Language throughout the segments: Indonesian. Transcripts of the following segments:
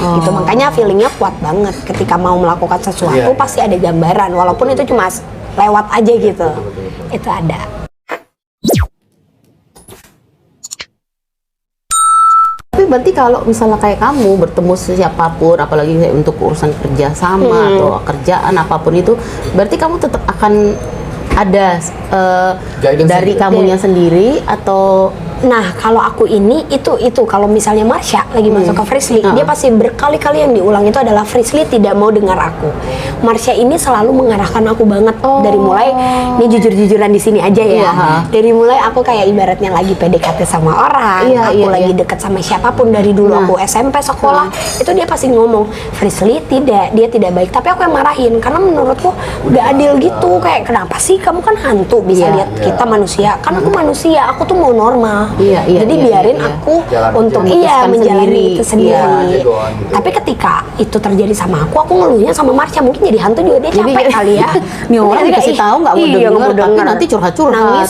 gitu. Makanya feelingnya kuat banget ketika mau melakukan sesuatu pasti ada gambaran walaupun itu cuma lewat aja gitu. Itu ada. Tapi berarti kalau misalnya kayak kamu bertemu siapapun, apalagi untuk urusan kerja sama atau kerjaan apapun itu, berarti kamu tetap akan ada dari kamunya sendiri atau? Nah, kalau aku ini itu kalau misalnya Marsha lagi masuk ke Frisly, dia pasti berkali-kali yang diulang itu adalah Frisly tidak mau dengar aku. Marsha ini selalu mengarahkan aku banget dari mulai ini jujur-jujuran di sini aja ya. Dari mulai aku kayak ibaratnya lagi PDKT sama orang, aku lagi deket sama siapapun dari dulu aku SMP sekolah, itu dia pasti ngomong Frisly dia tidak baik. Tapi aku yang marahin karena menurutku udah adil gitu, kayak kenapa sih kamu kan hantu bisa lihat kita manusia, kan aku manusia, aku tuh mau normal. Jadi biarin aku untuk menjalani itu sendiri. Tapi ketika itu terjadi sama aku ngeluhnya sama Marsha, mungkin jadi hantu juga dia capek kali ya. Nih orang dikasih tahu nggak mau denger, tapi nanti curhat-curhat.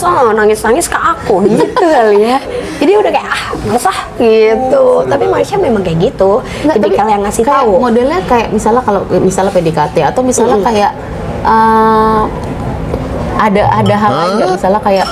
Nangis ke aku gitu kali ya. Jadi udah kayak nggak usah gitu. Tapi Marsha memang kayak gitu. Tipikal yang ngasih tahu. Modelnya kayak misalnya kalau PDKT atau misalnya kayak ada hal lain misalnya kayak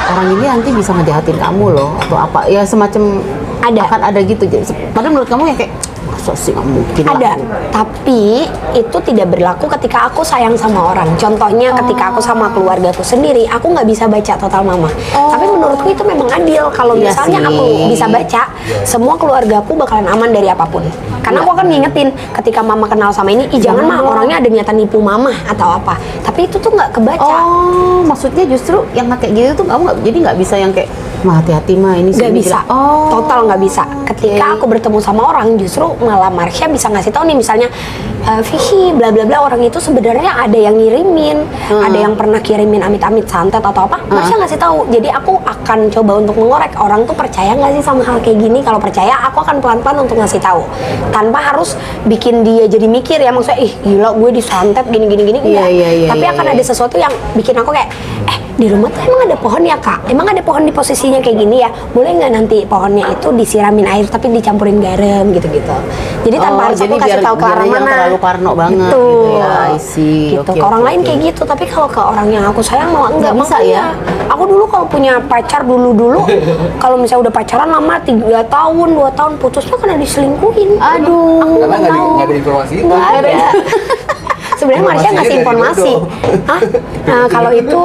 orang ini nanti bisa ngejahatin kamu loh atau apa ya semacam akan ada gitu. Padahal menurut kamu ya kayak masa sih nggak mungkin ada lah. Tapi itu tidak berlaku ketika aku sayang sama orang. Contohnya ketika aku sama keluargaku sendiri, aku nggak bisa baca total mama. Tapi menurutku itu memang adil. Kalau misalnya aku bisa baca, semua keluargaku bakalan aman dari apapun. Karena aku akan ngingetin ketika mama kenal sama ini, jangan mah orangnya ada niatan nipu mama atau apa. Tapi itu tuh nggak kebaca. Maksudnya justru yang kayak gitu tuh kamu nggak bisa yang kayak hati-hati mah ini nggak bisa. Total nggak bisa. Ketika aku bertemu sama orang, justru malah Marsha bisa ngasih tahu nih misalnya Vicky bla bla bla, orang itu sebenarnya ada yang ngirimin, ada yang pernah kirimin amit-amit santet atau apa. Marsha ngasih tahu. Jadi aku akan coba untuk mengorek orang tuh percaya nggak sih sama hal kayak gini. Kalau percaya, aku akan pelan-pelan untuk ngasih tahu tanpa harus bikin dia jadi mikir ya, maksudnya gila gue disantet gini. Tapi akan ada sesuatu yang bikin aku kayak di rumah tuh emang ada pohon ya kak? Emang ada pohon di posisinya kayak gini ya? Boleh nggak nanti pohonnya itu disiramin air tapi dicampurin garam gitu-gitu. Jadi tanpa harus aku kasih tahu ke arah mana. Terlalu parno banget gitu ya. Gitu. Ke orang lain kayak gitu, tapi kalau ke orang yang aku sayang malah enggak bisa ya. Aku dulu kalau punya pacar dulu kalau misalnya udah pacaran lama 3 tahun 2 tahun putusnya karena diselingkuhin. Aduh. Karena nggak ada informasi. Nggak ada. Sebenarnya Marsha ngasih informasi. Nah, kalau itu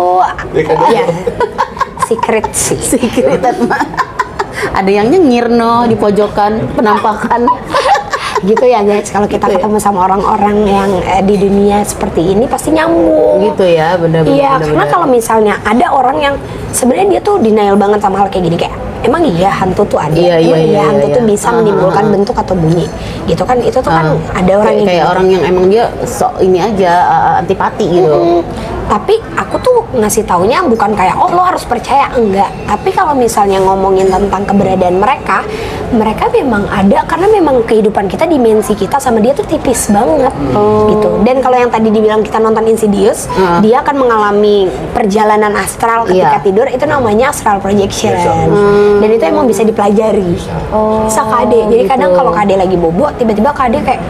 ya secret sih. Secret ada yang nyengir di pojokan penampakan. Gitu ya guys, kalau kita ketemu sama orang-orang yang di dunia seperti ini pasti nyambung. Gitu ya, benar-benar. Iya, karena kalau misalnya ada orang yang sebenarnya dia tuh denial banget sama hal kayak gini, kayak emang iya hantu tuh ada, hantu tuh bisa menimbulkan bentuk atau bunyi, gitu kan? Itu tuh kan ada orang yang kayak orang yang emang dia sok ini aja antipati gitu. Tapi aku tuh ngasih taunya bukan kayak lo harus percaya, enggak. Tapi kalau misalnya ngomongin tentang keberadaan mereka memang ada karena memang kehidupan kita, dimensi kita sama dia tuh tipis banget gitu. Dan kalau yang tadi dibilang kita nonton Insidious, dia akan mengalami perjalanan astral ketika tidur, itu namanya astral projection. Dan itu emang bisa dipelajari. Bisa Kade. Jadi kadang kalau Kade lagi bobo, tiba-tiba Kade kayak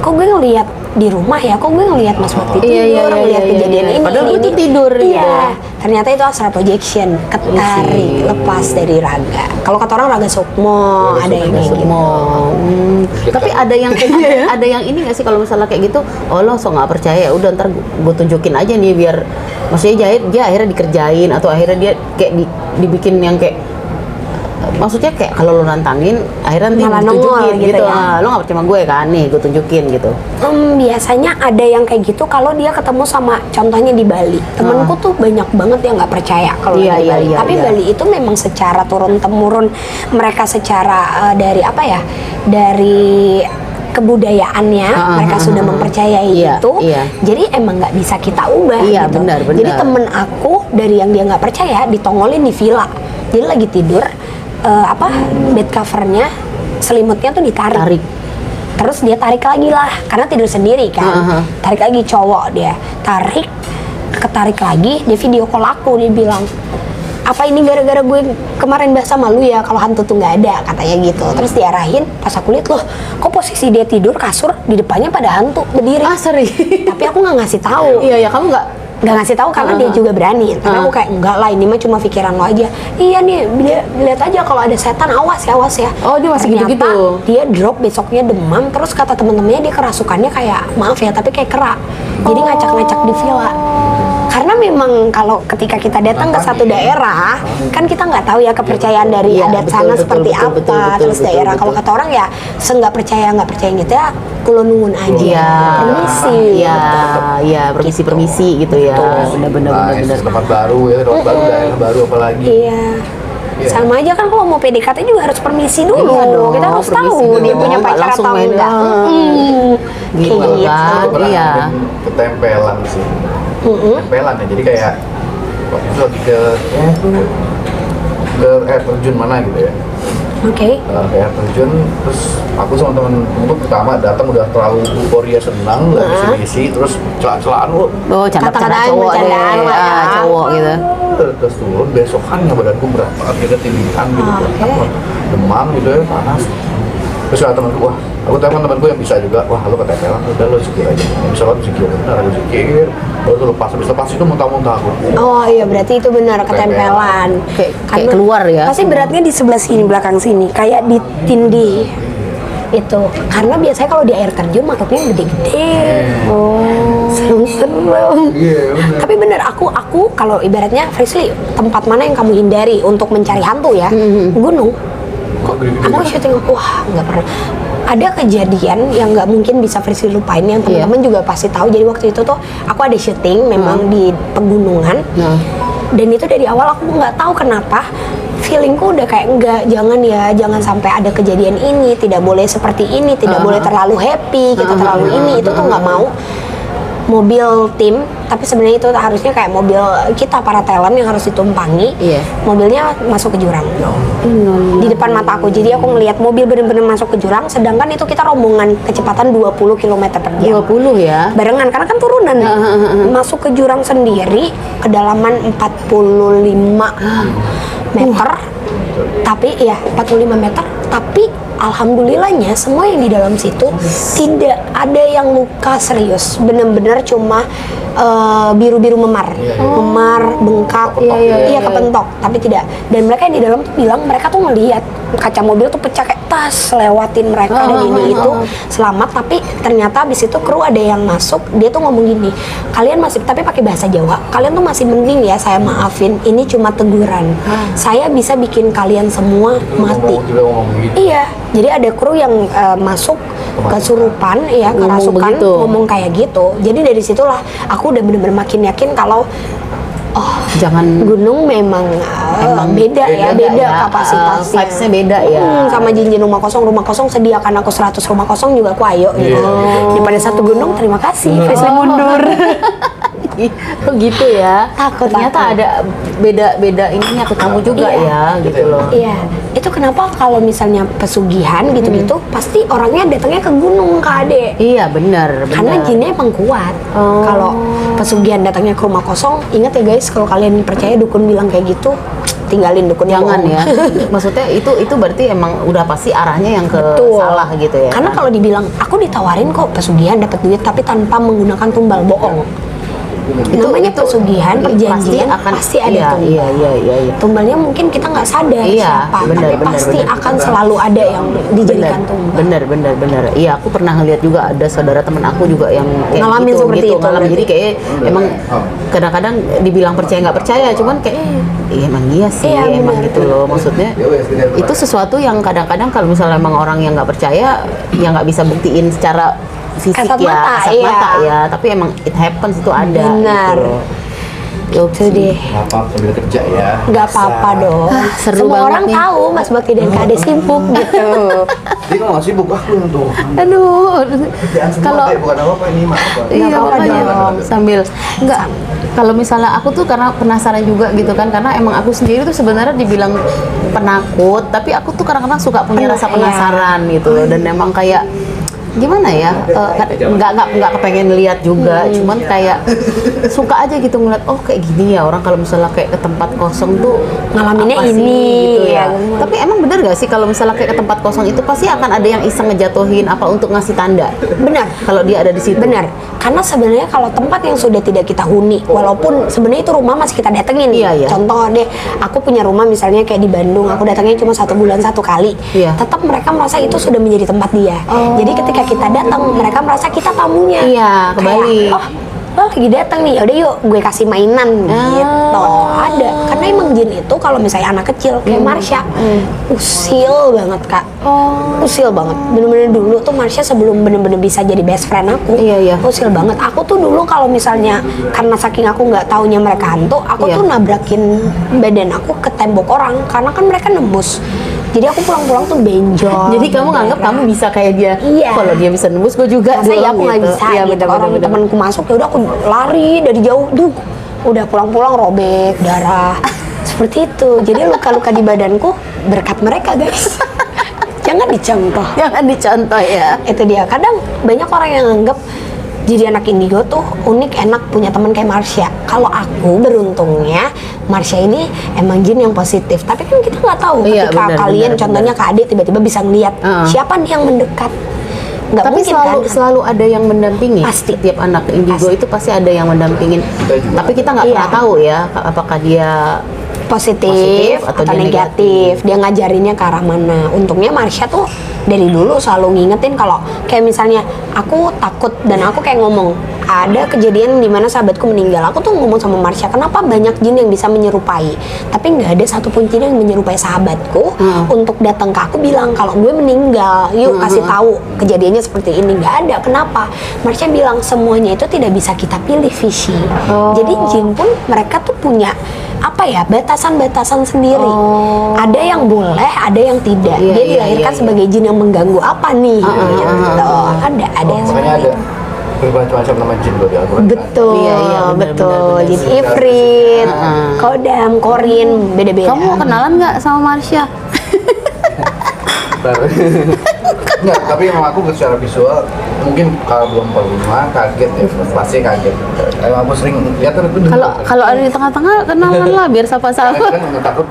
kok gue ngeliat di rumah ya, kok gue ngeliat Mas Bakti tidur, ngeliat kejadian ini. Padahal itu tidur. Ternyata itu astral projection, ketarik, lepas dari raga. Kalau kata orang raga sukmo, ada yang kayak gitu. Tapi ada yang ada yang ini nggak sih kalau misalnya kayak gitu? Lo so nggak percaya, udah ntar gue tunjukin aja nih biar, maksudnya dia akhirnya dikerjain atau akhirnya dia kayak dibikin yang kayak, maksudnya kayak kalau lo nantangin akhirnya nanti ditunjukin gitu ya. Lo nggak percaya sama gue kan, nih gue tunjukin gitu. Biasanya ada yang kayak gitu kalau dia ketemu sama, contohnya di Bali, temenku tuh banyak banget yang nggak percaya kalau di Bali. Tapi Bali itu memang secara turun temurun mereka secara dari apa ya, dari kebudayaannya mereka sudah mempercayai itu. Jadi emang nggak bisa kita ubah gitu. Benar. Jadi temen aku dari yang dia nggak percaya ditongolin di villa, jadi lagi tidur bed covernya, selimutnya tuh ditarik. Terus dia tarik lagi lah, karena tidur sendiri kan. Tarik lagi, cowok dia ketarik lagi, dia video call aku, dia bilang apa ini gara-gara gue kemarin bahas sama lu ya kalau hantu tuh nggak ada, katanya gitu. Terus diarahin, pas aku lihat loh, kok posisi dia tidur kasur di depannya pada hantu berdiri. Ah, serius? Tapi aku nggak ngasih tahu. Iya, ya kamu nggak Ngasih tahu karena dia juga berani. Tapi aku kayak enggak lah, ini mah cuma pikiran lo aja. Iya nih, lihat aja kalau ada setan, awas ya. Oh, dia masih Ternyata gitu-gitu. dia drop besoknya demam, terus kata temen-temennya dia kerasukannya kayak maaf ya, tapi kayak kera. Jadi ngacak-ngacak di villa. Karena memang kalau ketika kita datang ke satu daerah, kan kita nggak tahu ya kepercayaan dari Iya, adat betul, sana betul, seperti betul, apa. betul, Terus betul, daerah, betul. kalau kata orang ya nggak percaya gitu ya, kulo nungun aja. Iya, Permisi. Iya, permisi gitu ya. Benar-benar. Tempat baru ya, tempat baru, daerah baru apalagi. Iya. Iya. Sama aja kan kalau mau PDKT juga harus permisi dulu. Iya dong, Kita harus permisi tahu dulu. dia punya Nggak pacar langsung atau main enggak. Gitu Kayak gitu. kan. Aku pernah Iya. ngalamin ketempelan sih. Ketempelan ya, jadi kayak waktu itu lagi ke air terjun mana gitu ya. Oke. Ke air terjun, terus aku sama temen-temenku pertama datang udah terlalu euforia senang, nggak isi, terus celaan-celaan lu. Oh, canda-canda Kata-kataan, cowok deh. bercandaan lah ya. Cowok gitu. Terus turun, besokannya badanku berat banget, kayak ketindihan gitu, Oke. demam gitu ya, panas. Terus kata temanku, wah, aku telepon temanku yang bisa juga, wah lu ketempelan, udah lu zikir aja, yang bisa lu zikir, benar lu zikir, lalu tuh lepas, habis lepas itu muntah-muntah aku. Oh iya, berarti itu benar ketempelan. Kayak keluar ya. Pasti beratnya di sebelah sini, belakang sini, kayak ditindih. Itu karena biasanya kalau di air terjun makhluknya gede-gede. Oh, serem-serem. Iya, benar. Tapi bener, aku kalau ibaratnya Frisly, tempat mana yang kamu hindari untuk mencari hantu ya? Gunung. Kok gede-gede? Aku syuting, wah nggak pernah. Ada kejadian yang nggak mungkin bisa Frisly lupain, yang teman-teman juga pasti tahu. Jadi waktu itu tuh aku ada syuting memang di pegunungan. Dan itu dari awal aku nggak tahu kenapa feelingku udah kayak enggak, jangan sampai ada kejadian ini, tidak boleh seperti ini, tidak boleh terlalu happy, kita terlalu ini, itu tuh nggak mau. Mobil tim, tapi sebenarnya itu harusnya kayak mobil kita para talent yang harus ditumpangi. Iya. Mobilnya masuk ke jurang di depan mata aku. Jadi aku ngelihat mobil bener-bener masuk ke jurang, sedangkan itu kita rombongan kecepatan 20 km per jam. 20 ya. Barengan karena kan turunan. Masuk ke jurang sendiri, kedalaman 45 meter. Tapi ya 45 meter, tapi alhamdulillahnya semua yang di dalam situ tidak ada yang luka serius. Bener-bener cuma biru-biru memar, memar, bengkak, Kepentok gitu ya. iya kepentok, tapi tidak. Dan mereka yang di dalam tuh bilang mereka tuh ngelihat kaca mobil tuh pecah kayak tas, lewatin mereka dan ini itu selamat. Tapi ternyata abis itu kru ada yang masuk, dia tuh ngomong gini, kalian masih, tapi pakai bahasa Jawa, kalian tuh masih mending ya, saya maafin, ini cuma teguran, saya bisa bikin kalian semua mati. Kita ngomong gitu. Iya, jadi ada kru yang masuk kesurupan, ya Ngomong kerasukan, begitu. ngomong kayak gitu. Jadi dari situlah aku udah bener-bener makin yakin kalau Jangan gunung memang beda ya, kapasitasnya. vibes-nya beda ya. Sama jinjin rumah kosong sediakan aku 100 rumah kosong juga aku ayo gitu. Daripada satu gunung, terima kasih, Frisly mundur. Oh gitu ya. Takut, Ternyata takut. ada beda ininya ke kamu juga Iya. ya, gitu loh. Iya, itu kenapa kalau misalnya pesugihan gitu-gitu pasti orangnya datangnya ke gunung, Kak Ade. Iya, benar. Karena jinnya emang kuat. Kalau pesugihan datangnya ke rumah kosong, ingat ya guys, kalau kalian percaya dukun bilang kayak gitu, tinggalin dukun. Jangan ya. Maksudnya itu berarti emang udah pasti arahnya yang ke Betul. salah gitu ya. Karena kalau dibilang aku ditawarin kok pesugihan dapat duit tapi tanpa menggunakan tumbal, bohong. Namanya pesugihan, perjanjian pasti ada tumbal. Iya. Tumbalnya mungkin kita nggak sadar Iya, siapa, benar, tapi benar, pasti benar. akan selalu ada yang dijadikan tumbal. Bener. Iya, aku pernah ngeliat juga ada saudara temen aku juga yang kayak Ngalamin gitu, seperti itu, ngalamin. berarti. Jadi kayak emang kadang-kadang dibilang percaya nggak percaya, cuman kayak emang iya sih, Iya, emang benar. gitu loh. Maksudnya itu sesuatu yang kadang-kadang kalau misalnya emang orang yang nggak percaya, ya nggak bisa buktiin secara fisik Kasat ya, mata, kasat iya. mata ya. Tapi emang it happens, itu ada. Benar. Gitu loh. Itu deh. Apa sambil kerja ya? Nggak apa-apa dong. seru Semua banget orang nih. tahu Mas Bakti dan Kak Ade sibuk gitu. Jadi kalau nggak sibuk aku yang tuh. Aduh, Kerjaan semua kalau kayak bukan apa-apa ini mah apa? iya apa-apa makanya dong. sambil enggak, kalau misalnya aku tuh karena penasaran juga gitu kan, karena emang aku sendiri tuh sebenarnya dibilang penakut, tapi aku tuh kadang-kadang suka punya rasa Iya. penasaran gitu loh. Dan emang kayak gimana ya, nggak kepengen lihat juga, cuman kayak suka aja gitu ngeliat, oh kayak gini ya orang kalau misalnya kayak ke tempat kosong tuh Ngalaminnya apa sih, ini, gitu ya. ya. Tapi emang bener gak sih kalau misalnya kayak ke tempat kosong itu pasti akan ada yang iseng ngejatuhin apa untuk ngasih tanda? Benar. Kalau dia ada di situ. Benar, karena sebenarnya kalau tempat yang sudah tidak kita huni, walaupun sebenarnya itu rumah masih kita datengin. Iya, iya. Contoh deh, aku punya rumah misalnya kayak di Bandung, aku datangnya cuma 1 bulan 1 kali. Iya. Tetap mereka merasa itu sudah menjadi tempat dia. Jadi ketika kita datang, mereka merasa kita tamunya. Iya, kembali. Kayak, oh, lo lagi datang nih, yaudah yuk gue kasih mainan gitu. Ada, karena emang jin itu kalau misalnya anak kecil kayak Marsha, usil banget kak. Usil banget, bener-bener dulu tuh Marsha sebelum bener-bener bisa jadi best friend aku, Iya, iya. usil banget. Aku tuh dulu kalau misalnya karena saking aku nggak taunya mereka hantu, aku Iya. tuh nabrakin badan aku ke tembok orang karena kan mereka nembus. Jadi aku pulang-pulang tuh benjol. Jadi kamu nganggap kamu bisa kayak dia? Iya. Kalau dia bisa nembus, gue juga. Masa ya dong, aku nggak gitu. bisa Iya, gitu. bener, Orang bener. temanku masuk ya udah aku lari dari jauh tuh. Udah pulang-pulang robek darah. Seperti itu. Jadi luka-luka di badanku berkat mereka guys. Jangan dicontoh. Jangan dicontoh ya. Itu dia. Kadang banyak orang yang anggap jadi anak indigo tuh unik, enak punya teman kayak Marsha. Kalau aku beruntungnya Marsha ini emang jin yang positif. Tapi kan kita nggak tahu Iya, ketika benar, kalian benar, contohnya Kak Ade tiba-tiba bisa ngeliat siapa nih yang mendekat. Nggak Tapi mungkin selalu ada yang mendampingi. Pasti. Tiap anak indigo Pasti. itu pasti ada yang mendampingin. Kita juga. Tapi kita nggak Iya. pernah tahu ya apakah dia positif atau atau dia negatif. Dia ngajarinnya ke arah mana. Untungnya Marsha tuh dari dulu selalu ngingetin kalau kayak misalnya aku takut dan aku kayak ngomong ada kejadian di mana sahabatku meninggal. Aku tuh ngomong sama Marsha, kenapa banyak jin yang bisa menyerupai, tapi nggak ada satupun jin yang menyerupai sahabatku untuk datang ke aku bilang kalau gue meninggal, yuk kasih tahu kejadiannya seperti ini. Nggak ada. Kenapa? Marsha bilang semuanya itu tidak bisa kita pilih visi. Jadi jin pun mereka tuh punya apa ya, batasan-batasan sendiri. Ada yang boleh, ada yang tidak. Iya, Dia iya, dilahirkan iya, sebagai jin yang mengganggu apa nih? Gitu. Ada yang Makanya seperti ada itu. bermacam-macam nama jin loh di Al-Quran. Betul, Iya, iya, benar, betul. benar, benar. Jin Ifrit, Kodam, Korin, beda-beda. Kamu kenalan nggak sama Marsha? Enggak, tapi emang aku secara visual mungkin kalau belum pernah kaget ya, pasti kaget. Emang aku sering lihat itu Kalau ada di tengah-tengah kenalan lah biar sapa-sapa. kan takut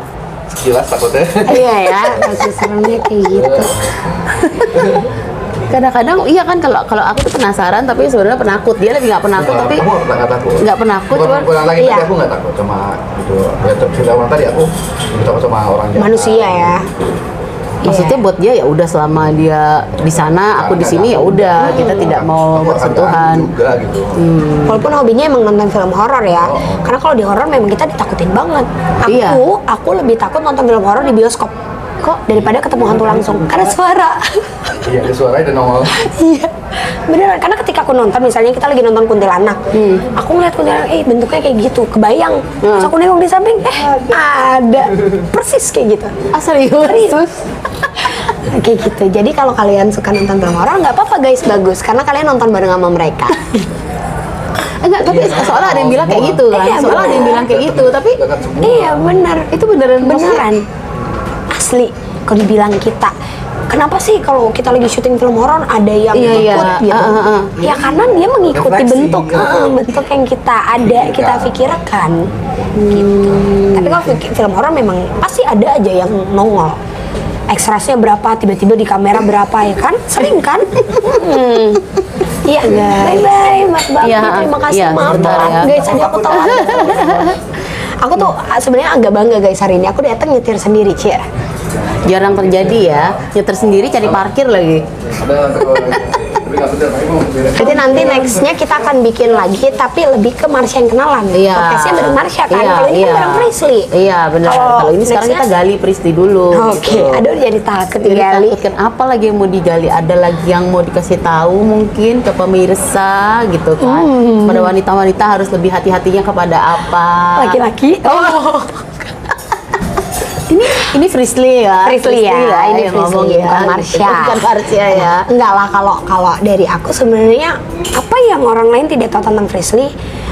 jelas takutnya. Iya ya, kasih seremnya kayak gitu. Kadang-kadang iya kan kalau aku tuh penasaran tapi sebenarnya penakut. Dia lebih nggak penakut tapi Kamu nggak takut? nggak penakut, Bukan cuman- lagi iya. tadi aku nggak takut sama itu. Ya sudah orang tadi aku lebih takut sama orang jahat. Manusia ya. maksudnya buat dia ya udah selama dia di sana aku di sini ya udah kita tidak mau Aku akan bersentuhan. ganggu juga gitu. Walaupun hobinya emang nonton film horor ya, karena kalau di horor memang kita ditakutin banget. Iya. Aku lebih takut nonton film horor di bioskop kok daripada ketemu hantu langsung karena suara. Iya, ada suaranya dan nongol. Iya, beneran. Karena ketika aku nonton, misalnya kita lagi nonton kuntilanak, aku ngeliat kuntilanak, bentuknya kayak gitu, kebayang. Terus aku nengok di samping, ada persis kayak gitu. Ah serius? Kayak gitu. Jadi kalau kalian suka nonton film horor, nggak apa-apa guys, bagus. Karena kalian nonton bareng sama mereka. Enggak, tapi soalnya ada yang bilang kayak gitu kan. Iya, Soalnya ada yang bener. bilang kayak gitu, tapi Dekat semua. Iya bener. itu beneran Beneran. Asli. Kalau dibilang kita, kenapa sih kalau kita lagi syuting film horor ada yang Iya, iya. ikut gitu? Ya karena dia mengikuti Refleksi, bentuk bentuk yang kita ada, kita pikirkan. Gitu. Tapi kalau film horor memang pasti ada aja yang nongol. Ekstrasnya berapa, tiba-tiba di kamera berapa ya kan? Sering kan? Iya guys. Bye-bye Mas Bakti, Iya, terima kasih. iya, Maaf sebentar ya. guys, tadi aku tahu. Aku tuh sebenarnya agak bangga guys hari ini. Aku datang nyetir sendiri, Cia. jarang terjadi ya. Nyetir sendiri cari parkir lagi. Ada tapi nggak bener, tapi mau beres. Jadi nanti nextnya kita akan bikin lagi, tapi lebih ke Marsha yang kenalan. Iya. Podcastnya bareng Marsha kan. Iya, Kalau ini iya. kan bareng Prisley. Iya benar. Kalau ini sekarang kita nextnya- gali Pristi dulu. Oke, gitu. aduh jadi takut Jadi digali. takut kan apa lagi yang mau digali? Ada lagi yang mau dikasih tahu mungkin ke pemirsa gitu kan? Pada wanita-wanita harus lebih hati-hatinya kepada apa? Laki-laki. Oh. Ini Prisley ya. Prisley ya, ini yang Prisley, ngomong ya. bukan Marsha. Bukan Marsha ya. Enggak lah, kalau dari aku sebenarnya apa yang orang lain tidak tahu tentang Prisley,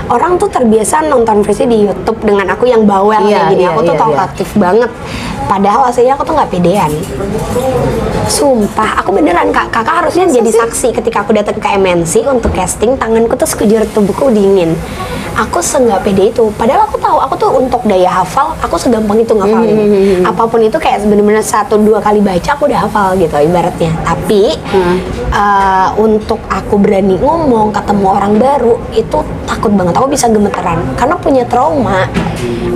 orang tuh terbiasa nonton Frisly di YouTube dengan aku yang bawel Iya, kayak gini. iya, Aku tuh iya, talkatif banget. Padahal aslinya aku tuh nggak pedean. Sumpah, aku beneran kakak harusnya jadi saksi ketika aku datang ke MNC untuk casting, tanganku tuh sekujur tubuhku dingin. Aku senggak pede itu. Padahal aku tahu, aku tuh untuk daya hafal, aku segampang itu ngafalin. Apapun itu kayak bener-bener 1-2 kali baca aku udah hafal gitu ibaratnya. Tapi untuk aku berani ngomong ketemu orang baru itu takut banget. Aku bisa gemeteran karena punya trauma.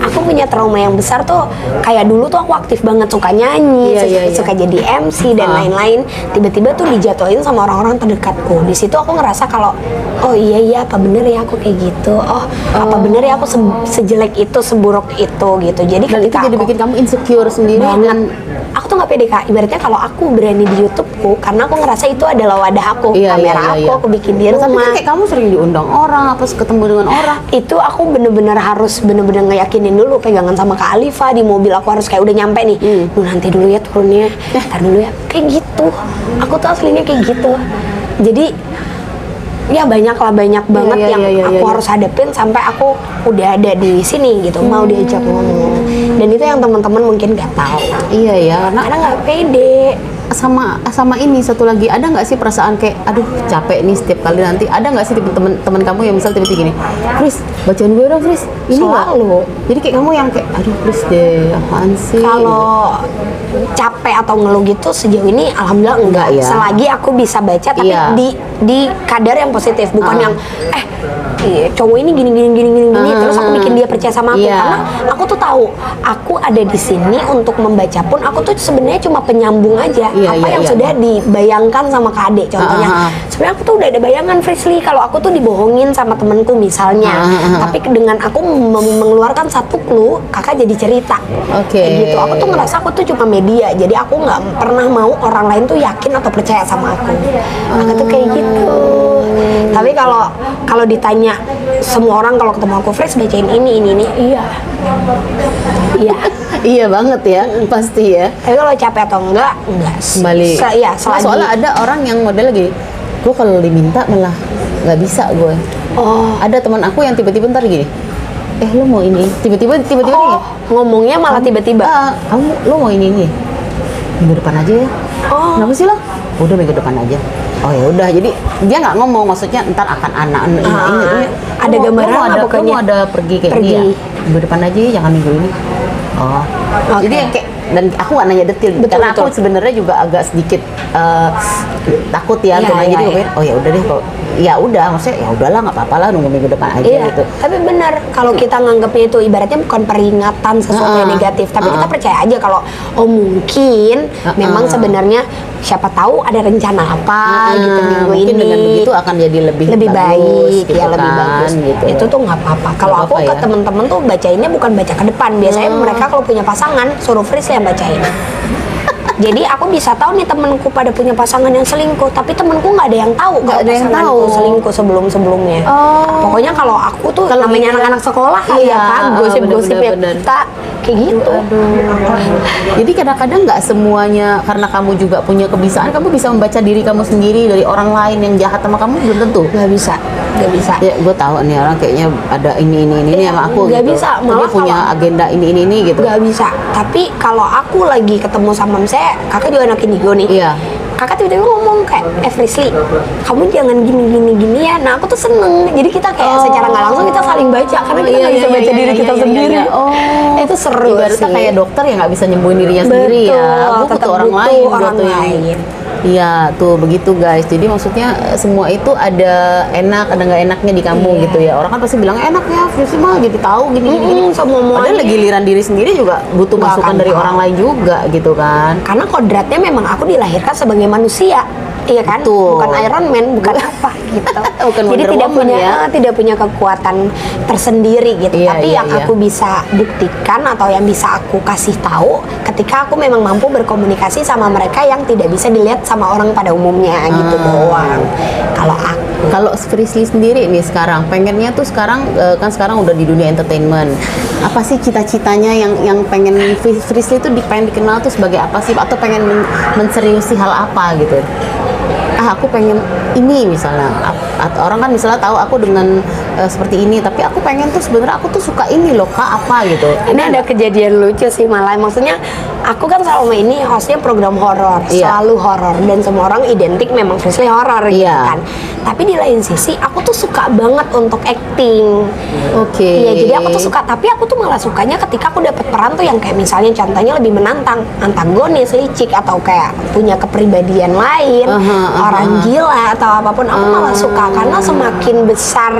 Aku punya trauma yang besar tuh, kayak dulu tuh aku aktif banget, suka nyanyi, suka jadi MC dan lain-lain. Tiba-tiba tuh dijatuhin sama orang-orang terdekatku. Di situ aku ngerasa kalau oh iya apa bener ya aku kayak gitu. Oh apa bener ya aku sejelek itu, seburuk itu gitu. Jadi Dan itu jadi bikin kamu insecure sendiri banget. Aku tuh nggak pede Kak. Ibaratnya kalau aku berani di YouTubeku, karena aku ngerasa itu adalah wadah aku, kamera aku bikin di Tapi rumah. kan kayak kamu sering diundang orang, apa ketemu dengan orang. Itu aku bener-bener harus bener-bener ngeyakinin dulu, pegangan sama Kak Alifa di mobil, aku harus kayak udah nyampe nih. Nanti dulu ya turunnya, ntar dulu ya. Kayak gitu. Aku tuh aslinya kayak gitu. Jadi ya banyak banget yang aku harus hadapin sampai aku udah ada di sini gitu, mau diajak ngomong. Dan itu yang teman-teman mungkin nggak tahu. Iya ya, Karena nggak pede. sama ini satu lagi, ada nggak sih perasaan kayak aduh capek nih setiap kali nanti, ada nggak sih temen kamu yang misal tiba-tiba gini, Fris bacain gue dong Fris ini nggak? Selalu. Jadi kayak kamu yang kayak aduh Fris deh apaan sih? Kalau capek atau ngeluh gitu sejauh ini alhamdulillah enggak ya. Selagi aku bisa baca tapi Iya. di kadar yang positif, bukan yang cowok ini gini terus aku bikin dia percaya sama aku. Iya. Karena aku tuh tahu aku ada di sini untuk membaca pun aku tuh sebenarnya cuma penyambung aja apa yang sudah dibayangkan sama Kak Ade. Contohnya sebenarnya aku tuh udah ada bayangan Frisly kalau aku tuh dibohongin sama temenku misalnya, tapi dengan aku mengeluarkan satu clue kakak jadi cerita. Kayak gitu. Aku tuh ngerasa aku tuh cuma media, jadi aku nggak pernah mau orang lain tuh yakin atau percaya sama aku. Aku tuh kayak gitu. Tapi kalau ditanya semua orang kalau ketemu aku Fris bacain ini iya. Iya banget ya, pasti ya. Tapi kalau capek atau enggak Kembali. Soalnya ada orang yang model gini, gue kalau diminta malah nggak bisa gue. Ada teman aku yang tiba-tiba ntar gini, lo mau ini? Tiba-tiba nih. Ngomongnya malah tiba-tiba. Lo mau ini? Minggu depan aja ya. Kenapa sih lo? Udah minggu depan aja. Oh ya udah, jadi dia nggak ngomong, maksudnya ntar akan ini. Ada gambaran lah pokoknya. Kamu ada pergi kayak gini ya? Minggu depan aja ya, jangan minggu ini. Jadi yang kayak, dan aku nggak nanya detail, karena aku sebenarnya juga agak sedikit takut ya untuk nanya. Jadi oh ya udah deh, kok ya udah, maksudnya ya udahlah nggak apa-apa lah, nunggu minggu depan aja gitu. Tapi benar kalau kita nganggapnya itu ibaratnya bukan peringatan sesuatu yang negatif, tapi kita percaya aja kalau mungkin memang sebenarnya siapa tahu ada rencana apa gitu minggu mungkin ini. dengan begitu akan jadi lebih baik gitu ya, lebih kan, bagus gitu. Itu tuh nggak apa-apa. Kalau aku ke temen-temen tuh bacainnya bukan baca ke depan, biasanya mereka kalau punya pasangan suruh Fris yang bacain. Jadi aku bisa tahu nih temenku pada punya pasangan yang selingkuh, tapi temenku nggak ada yang tahu kalau pasanganku selingkuh sebelumnya. Pokoknya kalau aku tuh namanya anak-anak sekolah ya kan, gosip-gosip ya kita kayak gitu. Jadi kadang-kadang nggak semuanya, karena kamu juga punya kebiasaan, kamu bisa membaca diri kamu sendiri dari orang lain yang jahat sama kamu, belum tentu. Nggak bisa. Ya gue tahu nih orang kayaknya ada ini sama aku. Nggak gitu. bisa. Dia punya agenda ini gitu. Nggak bisa. Tapi kalau aku lagi ketemu sama saya, kakak juga anak indigo nih. Iya. Kakak tiba-tiba ngomong kayak, Frisly, kamu jangan gini ya. Nah aku tuh seneng. Jadi kita kayak secara nggak langsung kita saling baca, karena kita nggak bisa baca diri kita sendiri. Itu seru Ibaratnya sih. kayak dokter yang nggak bisa nyembuhin dirinya sendiri ya. Butuh orang lain. Iya tuh begitu guys. Jadi maksudnya semua itu ada enak, ada nggak enaknya di kamu gitu ya. Orang kan pasti bilang enak ya, Frisly mah jadi tahu gini. Padahal giliran diri sendiri juga butuh masukan dari orang lain juga gitu kan. Karena kodratnya memang aku dilahirkan sebagai manusia. Iya kan, bukan Iron Man, bukan apa gitu. Jadi tidak punya kekuatan tersendiri gitu. Tapi yang aku bisa buktikan atau yang bisa aku kasih tahu ketika aku memang mampu berkomunikasi sama mereka yang tidak bisa dilihat sama orang pada umumnya gitu doang. Kalau Frisly sendiri nih sekarang pengennya tuh sekarang kan sekarang udah di dunia entertainment. Apa sih cita-citanya yang pengen Frisly tuh pengen dikenal tuh sebagai apa sih, atau pengen menseriusi hal apa gitu? aku pengen ini misalnya, atau orang kan misalnya tahu aku dengan seperti ini, tapi aku pengen tuh sebenarnya aku tuh suka ini loh Kak, apa gitu. Ini ada kejadian lucu sih malah, maksudnya aku kan selama ini hostnya program horor, Iya. selalu horor, dan semua orang identik memang Frisley horor gitu Iya. kan. Tapi di lain sisi aku tuh suka banget untuk acting. Oke. Iya, jadi aku tuh suka, tapi aku tuh malah sukanya ketika aku dapet peran tuh yang kayak misalnya contohnya lebih menantang, antagonis, licik, atau kayak punya kepribadian lain, orang gila atau apapun, aku malah suka karena semakin besar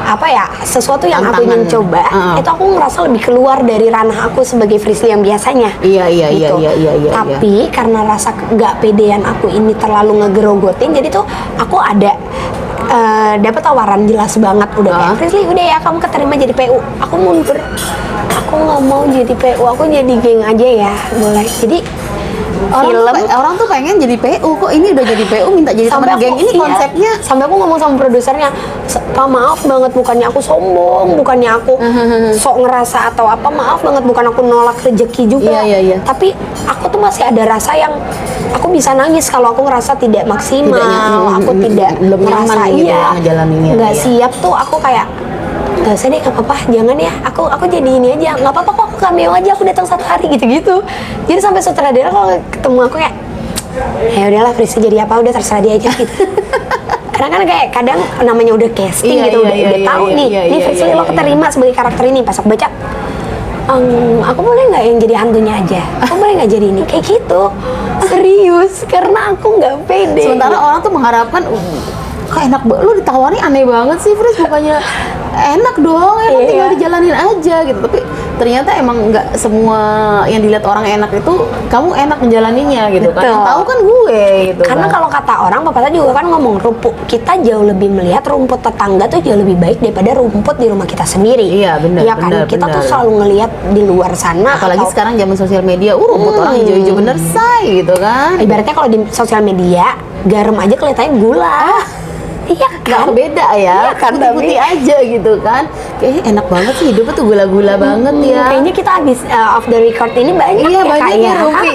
apa ya sesuatu yang aku ingin Tantangan. coba, itu aku ngerasa lebih keluar dari ranah aku sebagai Frisley yang biasanya. Iya, iya. Tapi karena rasa gak pedean aku ini terlalu ngegerogotin, jadi tuh aku ada dapat tawaran jelas banget udah kayak Frisley udah ya kamu keterima jadi PU. Aku mundur, aku nggak mau jadi PU, aku jadi geng aja ya boleh. Jadi Orang tuh pengen jadi PU, kok ini udah jadi PU minta jadi teman geng, ini iya, konsepnya. sampai aku ngomong sama produsernya, Pak maaf banget, bukannya aku sombong, bukannya aku sok ngerasa atau apa, maaf banget, bukan aku nolak rezeki juga. Iya. Tapi aku tuh masih ada rasa yang aku bisa nangis kalau aku ngerasa tidak maksimal, aku tidak belum nyaman ngerasa gitu ya ngejalaninnya. nggak Iya. siap tuh, aku kayak gak usah deh, gak apa-apa, jangan ya, aku jadi ini aja, nggak apa-apa kok, aku cameo aja, aku datang 1 hari gitu-gitu. Jadi sampai sutradara kalau ketemu aku kayak, ya udahlah Frisley jadi apa, udah terserah dia aja gitu. Karena kan kayak kadang namanya udah casting Iya, gitu, iya, udah iya, tahu iya, nih, iya, nih iya, Frisley iya, lo keterima sebagai karakter ini, pas aku baca, aku boleh nggak yang jadi hantunya aja, aku boleh nggak jadi ini, kayak gitu, serius, karena aku nggak pede. Sementara orang tuh mengharapkan kok enak banget, lu ditawari aneh banget sih Fris, bukannya enak dong, emang Iya. tinggal dijalanin aja gitu. Tapi ternyata emang nggak semua yang dilihat orang enak itu kamu enak menjalaninya gitu kan. Betul. Yang tahu kan gue gitu. Karena kan. kalau kata orang, pepatah juga kan ngomong, rumput kita jauh lebih melihat rumput tetangga tuh jauh lebih baik daripada rumput di rumah kita sendiri. Iya, benar, Iya kan, benar, kita tuh benar. selalu ngelihat di luar sana. apalagi atau- sekarang zaman sosial media, rumput orang hijau-hijau bener say gitu kan. ibaratnya kalau di sosial media garam aja kelihatannya gula. Iya kan? Gak beda ya, Iya kan, putih-putih aja gitu kan. Kayaknya enak banget sih hidupnya tuh gula-gula banget ya. Kayaknya kita habis off the record ini banyak Iya, ya banyak Kak, ya, Rupi.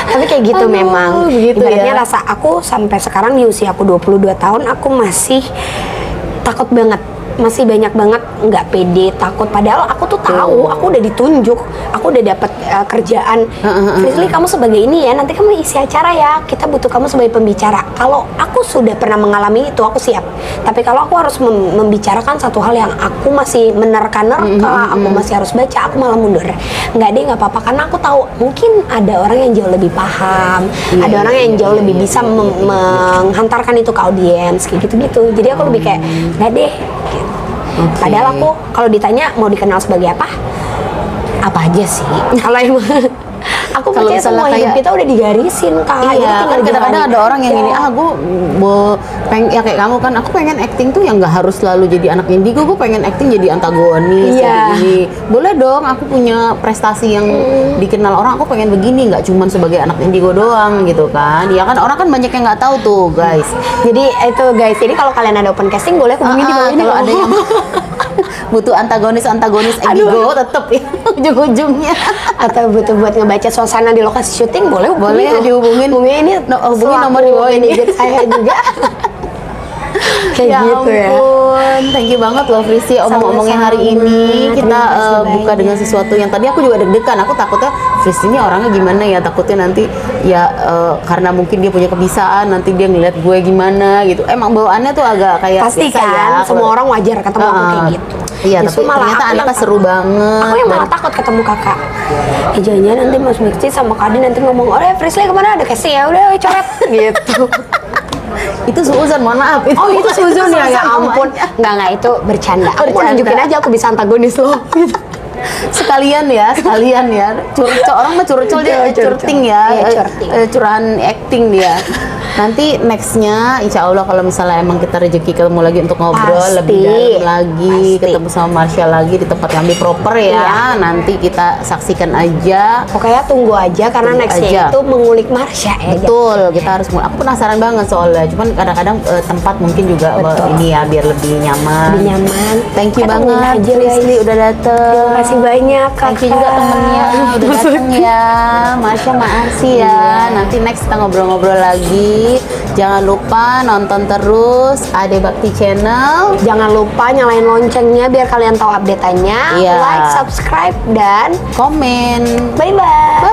Tapi kayak gitu Aduh, memang. begitu Ibaratnya ya. rasa aku sampai sekarang di usia aku 22 tahun aku masih takut banget. Masih banyak banget nggak pede, takut. Padahal aku tuh tahu, aku udah ditunjuk, aku udah dapat kerjaan. Frisley kamu sebagai ini ya, nanti kamu isi acara ya. Kita butuh kamu sebagai pembicara. Kalau aku sudah pernah mengalami itu, aku siap. Tapi kalau aku harus membicarakan satu hal yang aku masih menerka-nerka, aku masih harus baca, aku malah mundur. Nggak deh, nggak apa-apa, karena aku tahu mungkin ada orang yang jauh lebih paham, ada orang yang jauh lebih bisa menghantarkan itu ke audiens, kayak gitu-gitu. Jadi aku lebih kayak nggak deh. Padahal aku kalau ditanya mau dikenal sebagai apa aja sih. Kalau emang aku Kalau percaya misalnya semua hidup kayak- kita udah digarisin Kak. Jadi Iya, tinggal kan kadang-kadang jalanin ada orang yang aja. gini, ya kayak kamu kan, aku pengen acting tuh yang nggak harus selalu jadi anak indigo, gue pengen acting jadi antagonis, Iya. kayak gini. Boleh dong, aku punya prestasi yang dikenal orang, aku pengen begini, nggak cuman sebagai anak indigo doang gitu kan. Ya kan, orang kan banyak yang nggak tahu tuh guys. Jadi itu guys, jadi kalau kalian ada open casting boleh hubungi di bawah ini. Kalau ada yang butuh antagonis indigo tetep ya ujung-ujungnya. Atau butuh buat ngebaca suasana di lokasi syuting boleh Boleh hubungi. dihubungin. Hubungi ini Hubungi selaku nomor di bawah ini. manajer saya juga. Kayak Ya gitu ya. ampun, thank you banget loh Fristi omong-omongnya hari Sama-sama. ini. Kita Terima kasih buka banyak. dengan sesuatu yang tadi aku juga deg-degan. Aku takutnya Fristi ini orangnya gimana ya, takutnya nanti ya karena mungkin dia punya kebisaan, nanti dia ngeliat gue gimana gitu. Emang bawaannya tuh agak kayak Pasti biasa kan, ya. semua orang wajar ketemu aku kayak gitu. Iya, Justru tapi malah ternyata aku yang anaknya seru takut. banget. Aku yang malah Dan- takut ketemu kakak. Jangan-jangan nanti Mas Mixi sama Kadi nanti ngomong, oh Frisley kemana ada casting ya, udah coret gitu. itu suuzon, mohon maaf. Oh itu Suzun ya, ya suuzon ampun. namanya. Enggak, itu bercanda. Aku mau Bercanda. nunjukin aja aku bisa antagonis loh. Gitu. sekalian ya orang mah curcol dia Curcol. curting ya, Iya, curting. curahan acting dia. Nanti nextnya, insya Allah kalau misalnya emang kita rezeki ketemu lagi untuk ngobrol Pasti. lebih dalam lagi, Pasti. ketemu sama Marsha lagi di tempat yang lebih proper ya. Iya. Nanti kita saksikan aja. Pokoknya tunggu aja karena Tunggu nextnya aja. itu mengulik Marsha ya. Betul, kita harus. Aku penasaran banget soalnya. Cuman kadang-kadang tempat mungkin juga Betul. ini ya biar lebih nyaman. Lebih nyaman. Thank you Kita tungguin banget, aja, guys. Prisly udah dateng. Terima kasih banyak kakak. Thank you juga temennya udah dateng ya. Marsha makasih ya. Nanti next kita ngobrol-ngobrol lagi. Jangan lupa nonton terus Ade Bakti Channel. Jangan lupa nyalain loncengnya biar kalian tahu update-annya. Iya. Like, subscribe, dan Komen. bye-bye.